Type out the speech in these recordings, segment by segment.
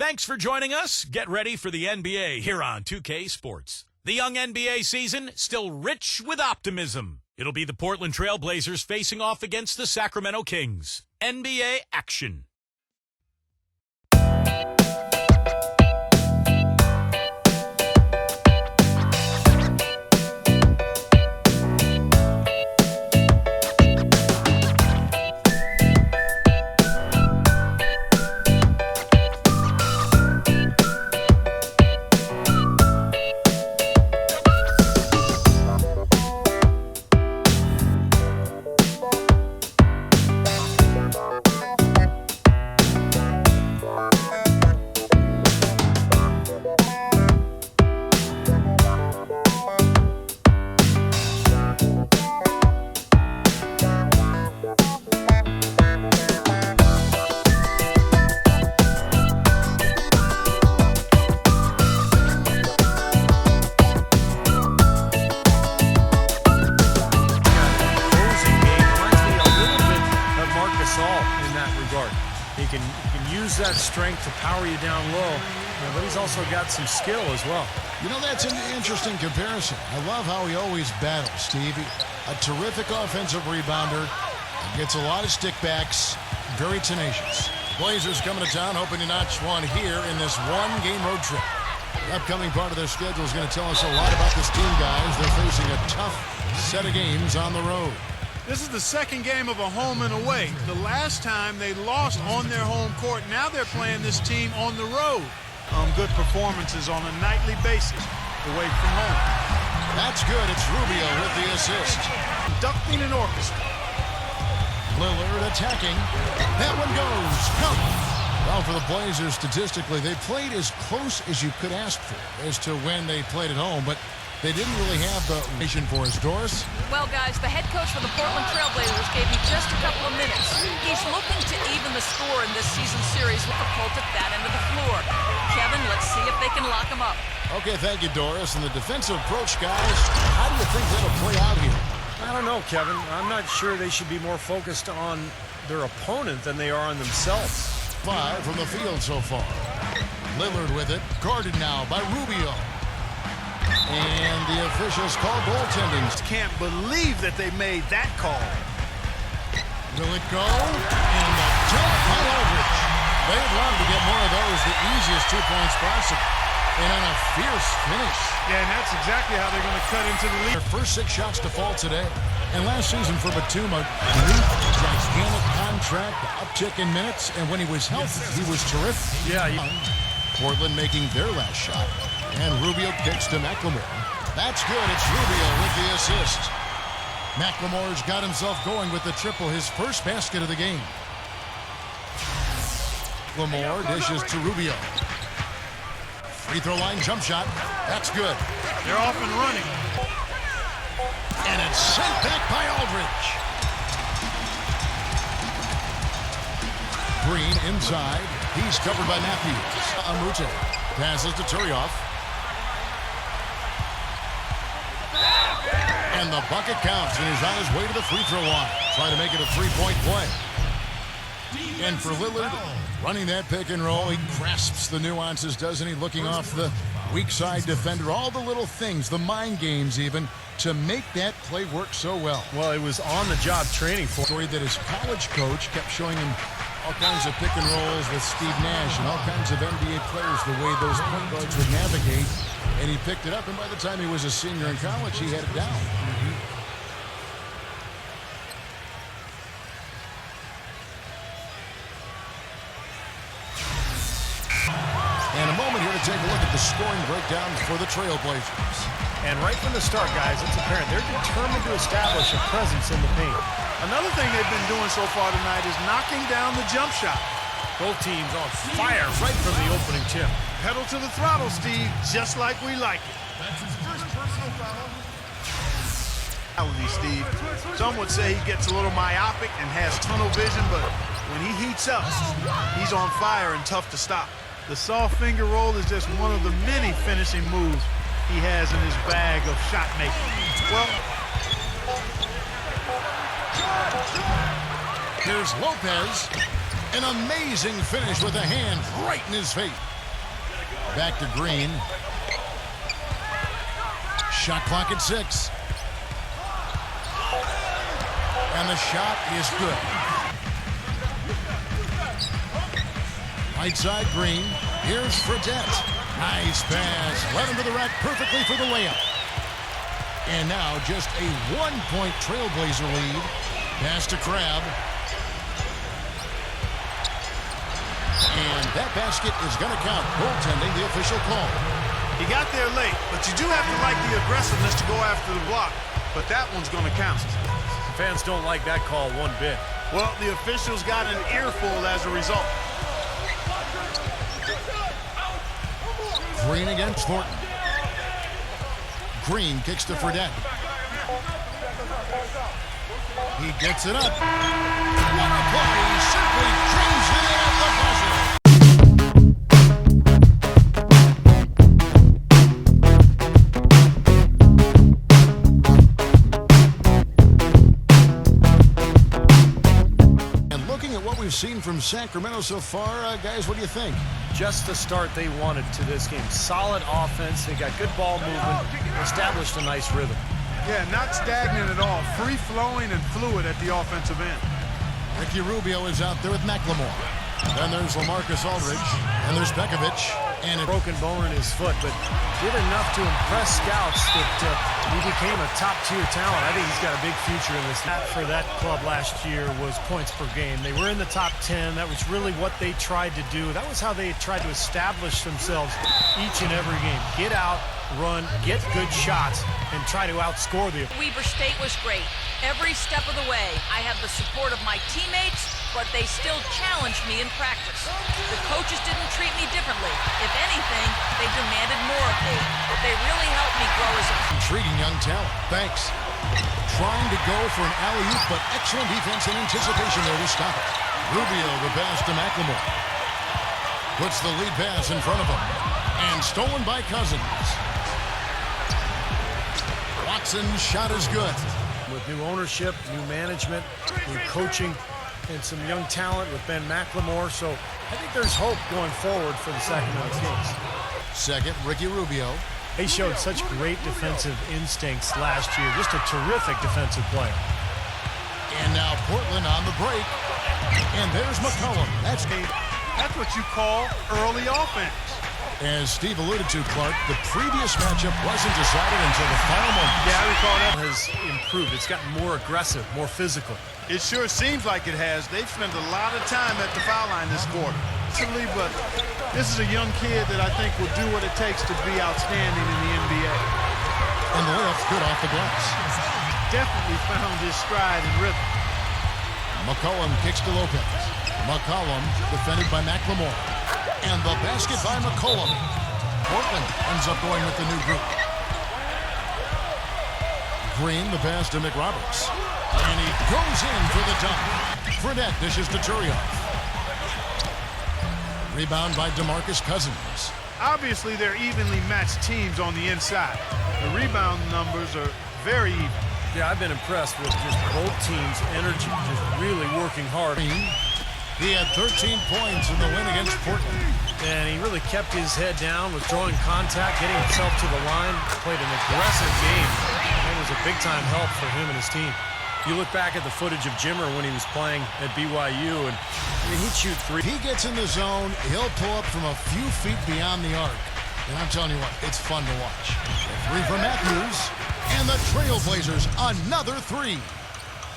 Thanks for joining us. Get ready for the NBA here on 2K Sports. The young NBA season still rich with optimism. It'll be the Portland Trailblazers facing off against the Sacramento Kings. NBA action. He can use that strength to power you down low, but he's also got some skill as well. You know, that's an interesting comparison. I love how he always battles, Steve. A terrific offensive rebounder, gets a lot of stickbacks, very tenacious. Blazers coming to town, hoping to notch one here in this one-game road trip. The upcoming part of their schedule is going to tell us a lot about this team, guys. They're facing a tough set of games on the road. This is the second game of a home and away. The last time they lost on their home court. Now they're playing this team on the road. Good performances on a nightly basis away from home. That's good. It's Rubio with the assist. Conducting an orchestra. Lillard attacking. That one goes. No. Well, for the Blazers, statistically, they played as close as you could ask for as to when they played at home, but they didn't really have the mission for us. Doris? Well, guys, the head coach for the Portland Trailblazers gave me just a couple of minutes. He's looking to even the score in this season series with the Colts at that end of the floor. Kevin, let's see if they can lock him up. Okay, thank you, Doris. And the defensive approach, guys, how do you think that'll play out here? I don't know, Kevin. I'm not sure they should be more focused on their opponent than they are on themselves. 5 from the field so far. Lillard with it. Guarded now by Rubio. And the officials call goaltending. Can't believe that they made that call. Will it go? And the dunk by Aldridge. They'd love to get more of those, the easiest 2 points possible. And on a fierce finish. Yeah, and that's exactly how they're going to cut into the lead. Their first 6 shots to fall today. And last season for Batum, a gigantic contract, uptick in minutes. And when he was healthy, he was terrific. Yeah. Portland making their last shot. And Rubio kicks to McLemore. That's good. It's Rubio with the assist. McLemore's got himself going with the triple, his first basket of the game. Lamore dishes to Rubio. Free throw line jump shot. That's good. They're off and running. And it's sent back by Aldridge. Green inside. He's covered by Matthews. Amute passes to Turioff. And the bucket counts, and he's on his way to the free throw line. Trying to make it a 3-point play. And for Lillard, running that pick and roll, he grasps the nuances, doesn't he? Looking off the weak side defender, all the little things, the mind games even, to make that play work so well. Well, it was on-the-job training for story that his college coach kept showing him all kinds of pick and rolls with Steve Nash and all kinds of NBA players, the way those point guards would navigate. And he picked it up, and by the time he was a senior in college, he had it down. And a moment here to take a look at the scoring breakdown for the Trailblazers. And right from the start, guys, it's apparent they're determined to establish a presence in the paint. Another thing they've been doing so far tonight is knocking down the jump shot. Both teams on fire right from the opening tip. Pedal to the throttle, Steve, just like we like it. That's his first personal foul. Steve. Some would say he gets a little myopic and has tunnel vision, but when he heats up, he's on fire and tough to stop. The soft finger roll is just one of the many finishing moves he has in his bag of shot making. Well, here's Lopez. An amazing finish with a hand right in his face. Back to Green. Shot clock at 6. And the shot is good. Right side, Green. Here's Fredette. Nice pass. Led him to the rack perfectly for the layup. And now just a 1-point Trailblazer lead. Pass to Crabbe. And that basket is going to count. Goaltending, the official call. He got there late, but you do have to like the aggressiveness to go after the block. But that one's going to count. Fans don't like that call one bit. Well, the officials got an earful as a result. Green against Thornton. Green kicks to Fredette. He gets it up. What a play! He simply drains it at the buzzer. And looking at what we've seen from Sacramento so far, guys, what do you think? Just the start they wanted to this game. Solid offense. They got good ball movement. Established a nice rhythm. Yeah, not stagnant at all. Free-flowing and fluid at the offensive end. Ricky Rubio is out there with McLemore. Then there's LaMarcus Aldridge. And there's Bekovic. And a Broken bone in his foot, but did enough to impress scouts that he became a top-tier talent. I think he's got a big future in this. That for that club last year was points per game. They were in the top 10. That was really what they tried to do. That was how they tried to establish themselves each and every game. Get out, run, get good shots, and try to outscore the. Weber State was great. Every step of the way, I had the support of my teammates, but they still challenged me in practice. The coaches didn't treat me differently. If anything, they demanded more of me. They really helped me grow as a intriguing young talent. Thanks. Trying to go for an alley-oop, but excellent defense and anticipation there to stop it. Rubio the pass to McLemore. Puts the lead pass in front of him. And stolen by Cousins. Watson's shot is good. With new ownership, new management, new coaching, and some young talent with Ben McLemore. So I think there's hope going forward for the Sacramento Kings. Second, Ricky Rubio. They showed such great defensive instincts last year. Just a terrific defensive player. And now Portland on the break. And there's McCollum. That's what you call early offense. As Steve alluded to, Clark, the previous matchup wasn't decided until the final moment. Yeah, I recall that. Has improved. It's gotten more aggressive, more physical. It sure seems like it has. They've spent a lot of time at the foul line this quarter. But this is a young kid that I think will do what it takes to be outstanding in the NBA. And the layup's good off the glass. Definitely found his stride and rhythm. McCollum kicks to Lopez. McCollum defended by McLemore. And the basket by McCollum. Portland ends up going with the new group. Green, the pass to McRoberts. And he goes in for the dunk. Fredette dishes to Turioff. Rebound by DeMarcus Cousins. Obviously, they're evenly matched teams on the inside. The rebound numbers are very even. Yeah, I've been impressed with just both teams' energy, just really working hard. He had 13 points in the win against Portland. And he really kept his head down, was drawing contact, getting himself to the line, played an aggressive game. It was a big-time help for him and his team. You look back at the footage of Jimmer when he was playing at BYU, and he'd shoot three. He gets in the zone, he'll pull up from a few feet beyond the arc. And I'm telling you what, it's fun to watch. A three from Matthews, and the Trailblazers, another three.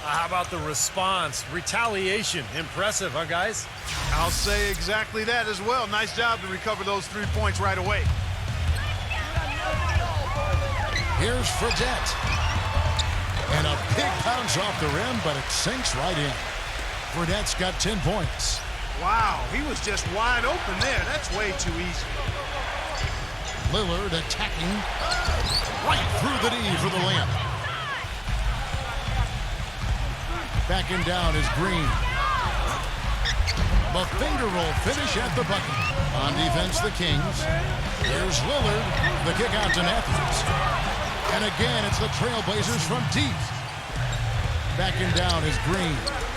How about the response? Retaliation. Impressive, huh, guys? I'll say exactly that as well. Nice job to recover those 3 points right away. Here's Fredette. And a big bounce off the rim, but it sinks right in. Fredette's got 10 points. Wow, he was just wide open there. That's way too easy. Lillard attacking right through the D for the layup. Backing down is Green. The finger roll finish at the bucket. On defense, the Kings. Here's Lillard. The kick out to Matthews. And again, it's the Trailblazers from deep. Backing down is Green.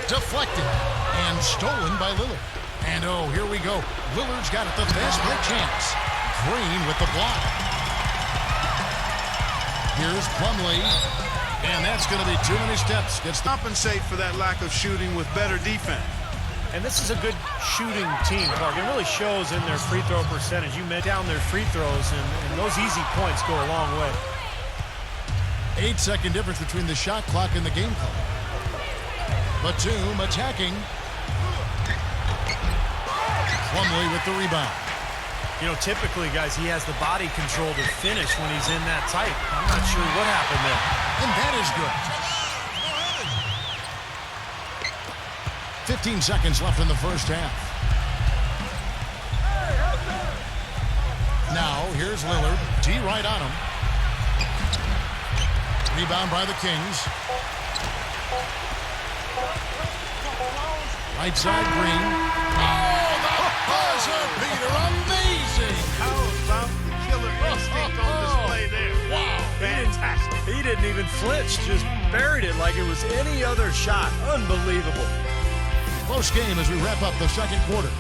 Deflected and stolen by Lillard. And oh, here we go. Lillard's got it, the fast break chance. Green with the block. Here's Plumlee. And that's going to be too many steps. Gets the compensate for that lack of shooting with better defense. And this is a good shooting team, Clark. It really shows in their free throw percentage. You met down their free throws, and those easy points go a long way. 8-second difference between the shot clock and the game clock. Batum attacking. Plumlee with the rebound. You know, typically, guys, he has the body control to finish when he's in that tight. I'm not sure what happened there. And that is good. 15 seconds left in the first half. Now, here's Lillard. D right on him. Rebound by the Kings. Right side, Green. Oh, the buzzer beater. Amazing. How about the killer instinct on display there? Wow. Fantastic. He didn't even flinch, just buried it like it was any other shot. Unbelievable. Close game as we wrap up the second quarter.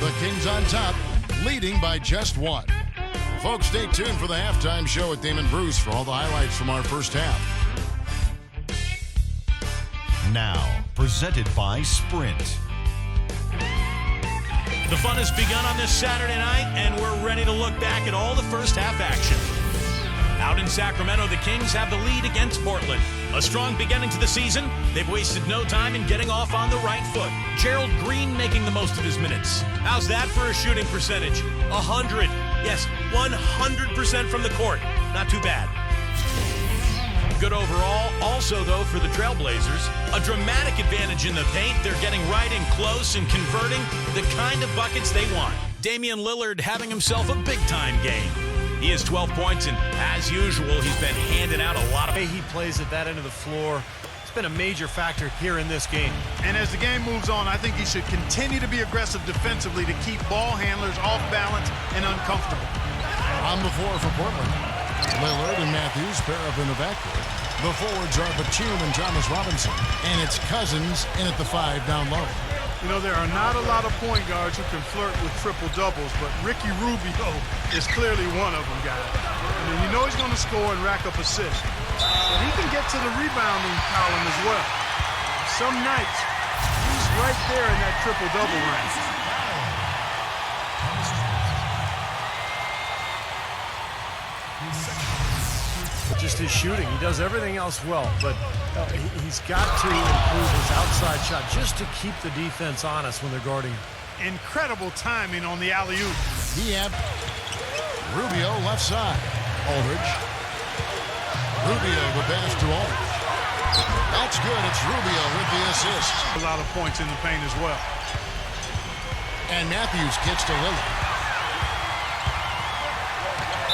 The Kings on top, leading by just one. Folks, stay tuned for the halftime show with Damon Bruce for all the highlights from our first half. Now, presented by Sprint. The fun has begun on this Saturday night, and we're ready to look back at all the first half action. Out in Sacramento, the Kings have the lead against Portland. A strong beginning to the season. They've wasted no time in getting off on the right foot. Gerald Green making the most of his minutes. How's that for a shooting percentage? 100. Yes, 100% from the court. Not too bad. Good overall. Also, though, for the Trailblazers, a dramatic advantage in the paint. They're getting right in close and converting the kind of buckets they want. Damian Lillard having himself a big-time game. He has 12 points, and as usual, he's been handing out a lot of... The way he plays at that end of the floor, it's been a major factor here in this game. And as the game moves on, I think he should continue to be aggressive defensively to keep ball handlers off balance and uncomfortable. On the floor for Portland, Lillard and Matthews pair up in the backcourt. The forwards are Batum and Thomas Robinson, and it's Cousins in at the 5 down low. You know, there are not a lot of point guards who can flirt with triple-doubles, but Ricky Rubio is clearly one of them, guys. I mean, you know he's going to score and rack up assists. But he can get to the rebounding column as well. Some nights, he's right there in that triple-double range. Just his shooting. He does everything else well, but he's got to improve his outside shot just to keep the defense honest when they're guarding him. Incredible timing on the alley-oop. Rubio left side. Aldridge. Rubio the pass to Aldridge. That's good. It's Rubio with the assist. A lot of points in the paint as well. And Matthews kicks to Lillard.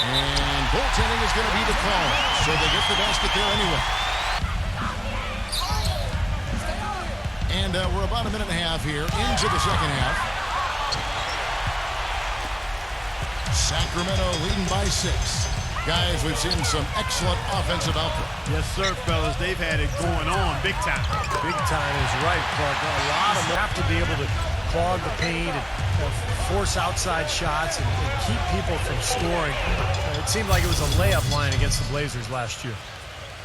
And goaltending is going to be the call, so they get the basket there anyway. And we're about a minute and a half here into the second half. Sacramento leading by 6. Guys, we've seen some excellent offensive output. Yes, sir, fellas. They've had it going on big time. Big time is right, Clark. A lot of them have to be able to clog the paint and force outside shots and keep people from scoring. It seemed like it was a layup line against the Blazers last year.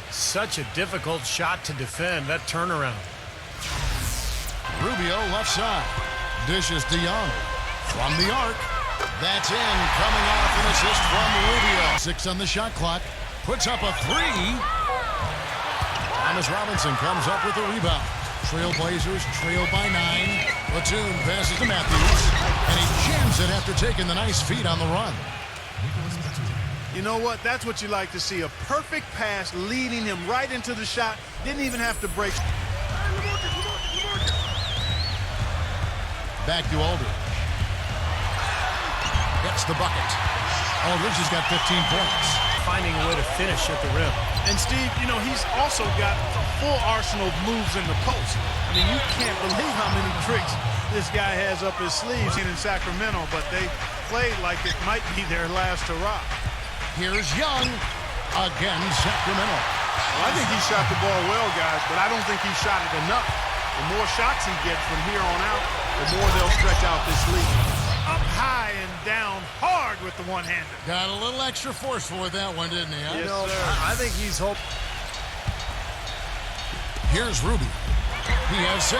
Such a difficult shot to defend, that turnaround. Rubio left side. Dishes to Young. From the arc. That's in. Coming off an assist from Rubio. 6 on the shot clock. Puts up a 3. Thomas Robinson comes up with the rebound. Trailblazers trail by 9. Batum passes to Matthews. And he jams it after taking the nice feed on the run. You know what? That's what you like to see. A perfect pass leading him right into the shot. Didn't even have to break. Back to Aldridge. Gets the bucket. Aldridge has got 15 points. Finding a way to finish at the rim. And Steve, you know, he's also got a full arsenal of moves in the post. I mean, you can't believe how many tricks this guy has up his sleeves in Sacramento, but they played like it might be their last hurrah. Here's Young. Again, Sacramento. Well, I think he shot the ball well, guys, but I don't think he shot it enough. The more shots he gets from here on out, the more they'll stretch out this lead. Up high and down hard. the one-hander. Got a little extra forceful with that one, didn't he? Yes, sir. I think he's hoping. Here's Rubio. He has 6.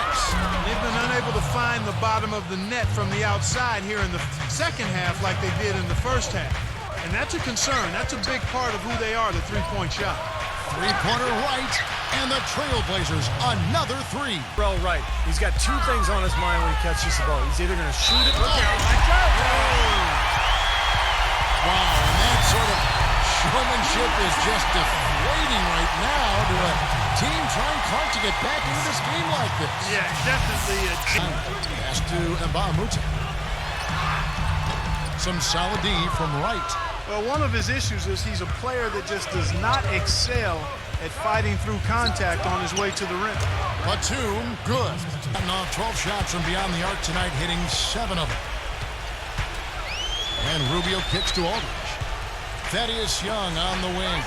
They've been unable to find the bottom of the net from the outside here in the second half like they did in the first half. And that's a concern. That's a big part of who they are, the three-point shot. Three-pointer right, and the Trailblazers another 3. Well, right. He's got 2 things on his mind when he catches the ball. He's either going to shoot it. Look out. Wow, and that sort of showmanship is just deflating right now to a team trying hard to get back into this game like this. Yeah, definitely a Pass to Mbamute. Some solid D from right. Well, one of his issues is he's a player that just does not excel at fighting through contact on his way to the rim. Batum, good. Gotten off 12 shots from beyond the arc tonight, hitting 7 of them. And Rubio kicks to Aldridge. Thaddeus Young on the wing.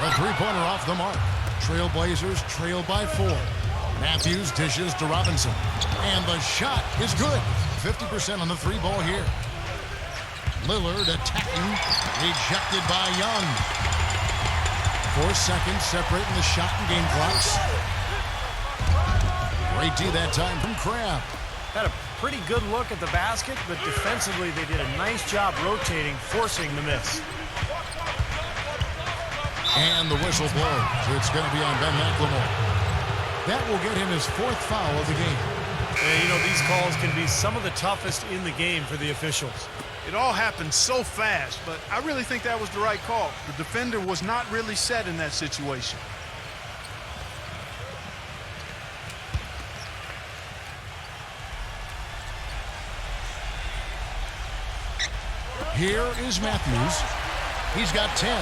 A three-pointer off the mark. Trailblazers trail by 4. Matthews dishes to Robinson. And the shot is good. 50% on the 3 ball here. Lillard attacking. Rejected by Young. 4 seconds separating the shot and game clocks. Great D that time from Crabbe. Had a pretty good look at the basket, but defensively they did a nice job rotating, forcing the miss. And the whistle blows. It's going to be on Ben McLemore. That will get him his 4th foul of the game. And, you know, these calls can be some of the toughest in the game for the officials. It all happened so fast, but I really think that was the right call. The defender was not really set in that situation. Here is Matthews. He's got 10.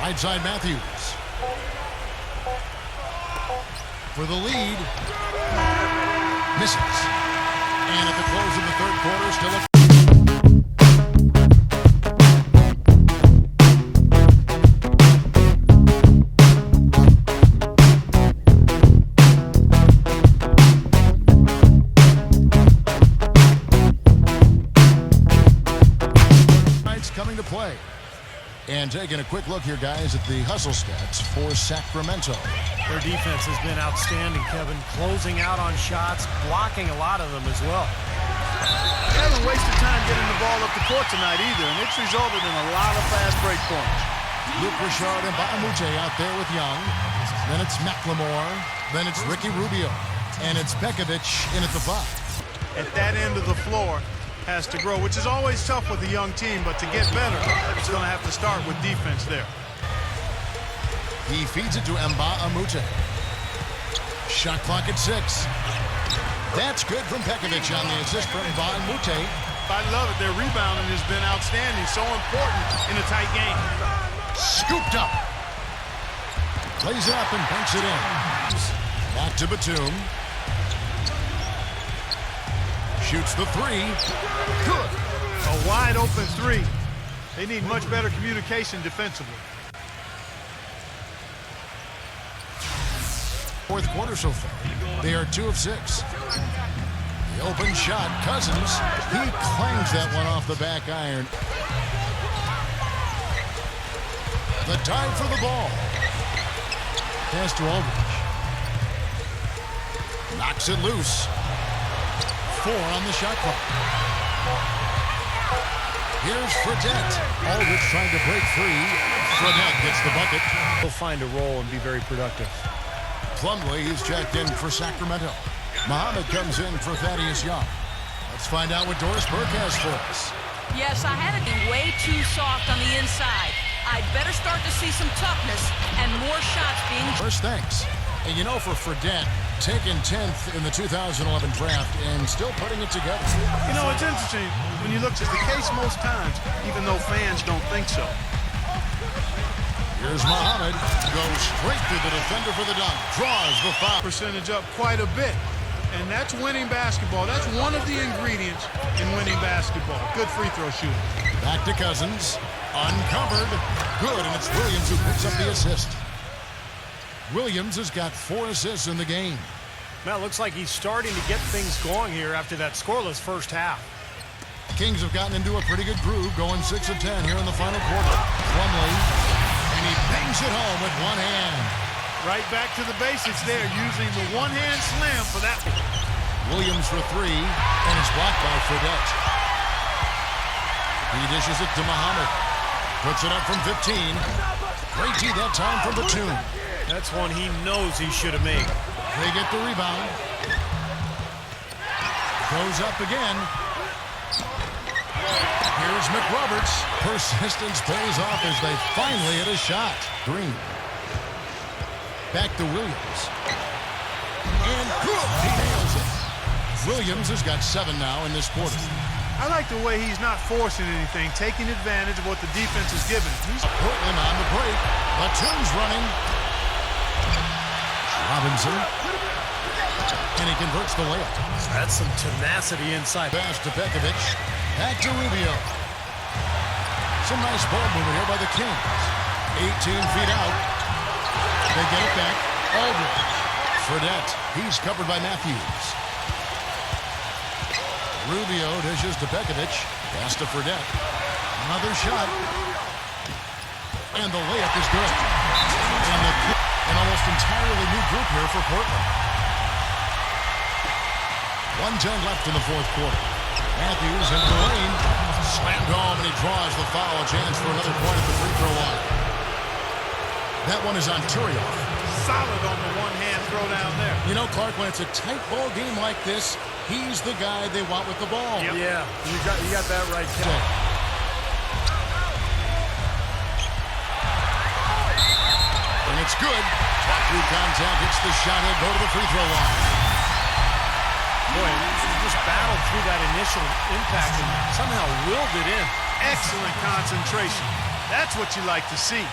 Right side Matthews. For the lead. Misses. And at the close of the 3rd quarter, still a coming to play. And taking a quick look here, guys, at the hustle stats for Sacramento. Their defense has been outstanding, Kevin. Closing out on shots, blocking a lot of them as well. They haven't wasted time getting the ball up the court tonight either, and it's resulted in a lot of fast break points. Luke Richard and Mbamute out there with Young. Then it's McLemore. Then it's Ricky Rubio. And it's Pekovic in at the 5. At that end of the floor, has to grow, which is always tough with a young team, but to get better, it's going to have to start with defense there. He feeds it to Mbamute. Shot clock at 6. That's good from Pekovic on the assist from Mbamute. I love it. Their rebounding has been outstanding, so important in a tight game. Scooped up. Plays it up and banks it in. Back to Batum. Shoots the 3. Good. A wide open 3. They need much better communication defensively. 4th quarter so far. They are 2 of 6. The open shot, Cousins. He clangs that one off the back iron. The dive for the ball. Pass to Aldridge. Knocks it loose. 4 on the shot clock. Here's Fredette. Aldridge trying to break free. Fredette gets the bucket. He'll find a role and be very productive. Plumlee is checked in for Sacramento. Muhammad comes in for Thaddeus Young. Let's find out what Doris Burke has for us. Yes, I had it been way too soft on the inside. I'd better start to see some toughness and more shots being... First, thanks. And you know, for Fredette, taken 10th in the 2011 draft and still putting it together. You know, it's interesting when you look at the case most times, even though fans don't think so. Here's Muhammad. Goes straight to the defender for the dunk. Draws the foul. Percentage up quite a bit. And that's winning basketball. That's one of the ingredients in winning basketball. Good free throw shooting. Back to Cousins. Uncovered. Good, and it's Williams who picks up the assist. Williams has got 4 assists in the game. Well, it looks like he's starting to get things going here after that scoreless first half. The Kings have gotten into a pretty good groove, going 6 of 10 here in the final quarter. Plumlee, and he bangs it home with one hand. Right back to the basics there, using the one-hand slam for that. Williams for three, and it's blocked by Fredette. He dishes it to Muhammad. Puts it up from 15. Great D that time from Batum. That's one he knows he should have made. They get the rebound. Goes up again. Here's McRoberts. Persistence pays off as they finally hit a shot. Green. Back to Williams. And good. He nails it. Williams has got 7 now in this quarter. I like the way he's not forcing anything, taking advantage of what the defense is giving. He's Portland on the break. Batum's running. Robinson. And he converts the layup. That's some tenacity inside. Pass to Pekovic. Back to Rubio. Some nice ball movement here by the Kings. 18 feet out. They get it back. Aldridge. Fredette. He's covered by Matthews. Rubio dishes to Pekovic. Pass to Fredette. Another shot. And the layup is good. And an almost entirely new group here for Portland. 1:10 left in the fourth quarter. Matthews into the lane. Slammed home, and he draws the foul. A chance for another point at the free throw line. That one is on Turioff. solid on the one-hand throw down there. You know, Clark, when it's a tight ball game like this, he's the guy they want with the ball. Yep. Yeah, you got that right, Ken. And it's good. Through contact, hits the shot. He'll go to the free throw line. Boy, he just battled through that initial impact and somehow willed it in. Excellent concentration. That's what you like to see.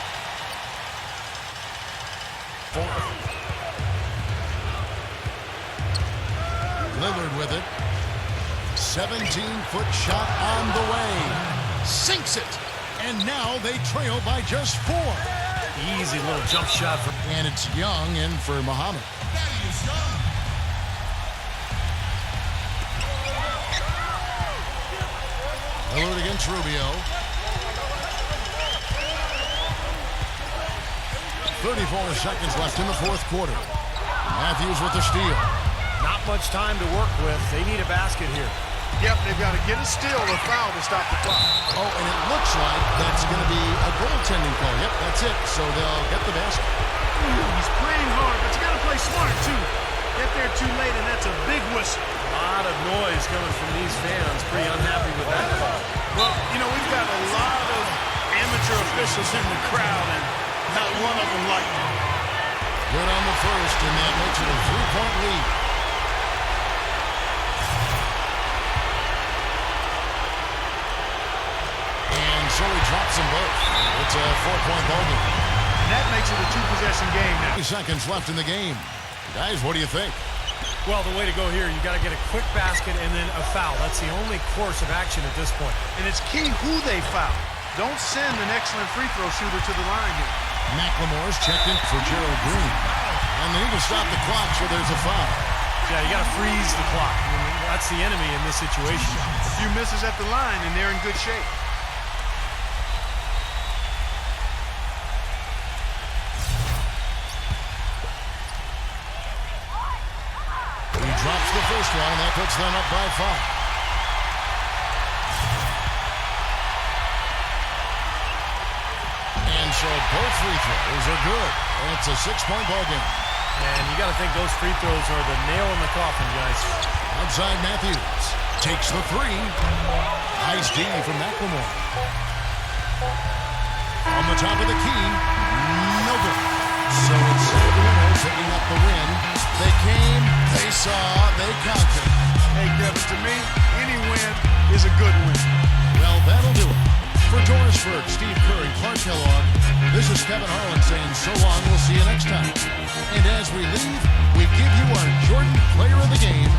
Lillard with it. 17-foot shot on the way. Sinks it. And now they trail by just 4. Easy little jump shot for... And it's Young in for Muhammad. Lillard against Rubio. 34 seconds left in the fourth quarter. Matthews with the steal. Not much time to work with. They need a basket here. Yep, they've got to get a steal or foul to stop the clock. Oh, and it looks like that's going to be a goaltending call. Yep, that's it. So they'll get the basket. He's playing hard, but you got to play smart, too. Get there too late, and that's a big whistle. A lot of noise coming from these fans. Pretty unhappy with that call. Well, you know, we've got a lot of amateur officials in the crowd, and not one of them like it. Good on the first, and that makes it a 3-point lead. And so he drops them both. It's a 4-point ball game. And that makes it a 2-possession game now. 20 seconds left in the game. Guys, what do you think? Well, the way to go here, you got to get a quick basket and then a foul. That's the only course of action at this point. And it's key who they foul. Don't send an excellent free throw shooter to the line here. McLemore's checked in for Gerald Green. And they need to stop the clock, so there's a foul. Yeah, you got to freeze the clock. I mean, that's the enemy in this situation. A few misses at the line, and they're in good shape. He drops the first one, and that puts them up by 5. And so both free throws are good. And it's a 6-point ball game. And you got to think those free throws are the nail in the coffin, guys. Outside Matthews. Takes the 3. Nice D from McLemore. On the top of the key. No good. So it's Sacramento picking up the win. They came, they saw, they conquered. Hey, Kevin, to me, any win is a good win. Well, that'll do it. For Doris Burke, Steve Curry, Clark Kellogg, this is Kevin Harlan saying so long. We'll see you next time. And as we leave, we give you our Jordan Player of the Game